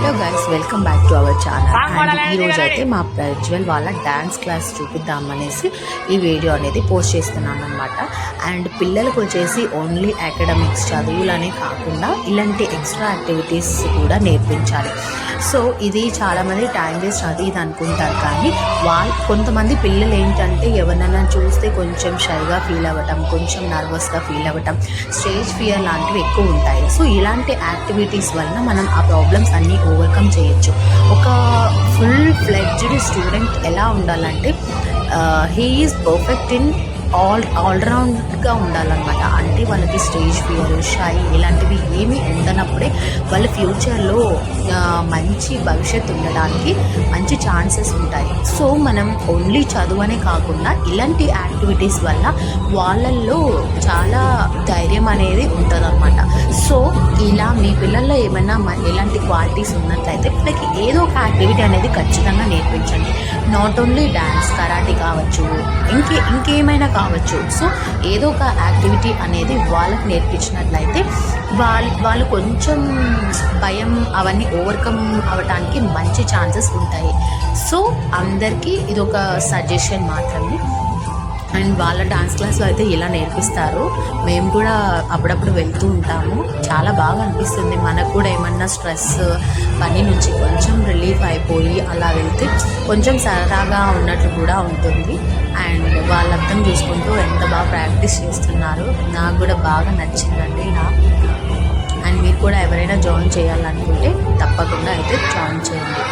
Hello guys, welcome back to our channel. And ఈరోజు అయితే మా ప్రజ్వల్ వాళ్ళ డ్యాన్స్ క్లాస్ చూపిద్దామనేసి ఈ వీడియో అనేది పోస్ట్ చేస్తున్నాను అనమాట. అండ్ పిల్లలకు వచ్చేసి ఓన్లీ అకాడమిక్స్ చదువులనే కాకుండా ఇలాంటి ఎక్స్ట్రా యాక్టివిటీస్ కూడా నేర్పించాలి. సో ఇది చాలామంది టైం వేస్ట్ అది ఇది అనుకుంటారు, కానీ కొంతమంది పిల్లలు ఏంటంటే ఎవరినైనా చూస్తే కొంచెం షైగా ఫీల్ అవ్వటం, కొంచెం నర్వస్గా ఫీల్ అవ్వటం, స్టేజ్ ఫియర్ లాంటివి ఎక్కువ ఉంటాయి. సో ఇలాంటి యాక్టివిటీస్ వలన మనం ఆ ప్రాబ్లమ్స్ అన్నీ ఓవర్కమ్ చేయొచ్చు. ఒక ఫుల్ ఫ్లెడ్జ్డ్ స్టూడెంట్ ఎలా ఉండాలంటే హీ ఈజ్ పర్ఫెక్ట్ ఇన్ ఆల్రౌండ్గా ఉండాలన్నమాట. అంటే వాళ్ళకి స్టేజ్ ఫియర్, షై ఇలాంటివి ఏమీ ఉండనప్పుడే వాళ్ళ ఫ్యూచర్లో మంచి భవిష్యత్తు ఉండడానికి మంచి ఛాన్సెస్ ఉంటాయి. సో మనం ఓన్లీ చదువనే కాకుండా ఇలాంటి యాక్టివిటీస్ వల్ల వాళ్ళల్లో చాలా ధైర్యం అనేది ఉంటుందన్నమాట. సో ఇలా మీ పిల్లల్లో ఏమైనా ఎలాంటి క్వాలిటీస్ ఉన్నట్లయితే వాళ్ళకి ఏదో ఒక యాక్టివిటీ అనేది ఖచ్చితంగా నేర్పించండి. నాట్ ఓన్లీ డ్యాన్స్, కరాటే కావచ్చు, ఇంకేమైనా కావచ్చు. సో ఏదో ఒక యాక్టివిటీ అనేది వాళ్ళకి నేర్పించినట్లయితే వాళ్ళు కొంచెం భయం అవన్నీ ఓవర్కమ్ అవ్వటానికి మంచి ఛాన్సెస్ ఉంటాయి. సో అందరికీ ఇది ఒక సజెషన్ మాత్రమే. అండ్ వాళ్ళ డాన్స్ క్లాస్లో అయితే ఇలా నేర్పిస్తారు. మేము కూడా అప్పుడప్పుడు వెళ్తూ ఉంటాము. చాలా బాగా అనిపిస్తుంది. మనకు కూడా ఏమన్నా స్ట్రెస్ పని నుంచి కొంచెం రిలీఫ్ అయిపోయి అలా వెళ్తే కొంచెం సరదాగా ఉన్నట్లు కూడా ఉంటుంది. అండ్ వాళ్ళు అర్థం చూసుకుంటూ ఎంత బాగా ప్రాక్టీస్ చేస్తున్నారు. నాకు కూడా బాగా నచ్చిందండి. అండ్ మీరు కూడా ఎవరైనా జాయిన్ చేయాలనుకుంటే తప్పకుండా అయితే జాయిన్ చేయండి.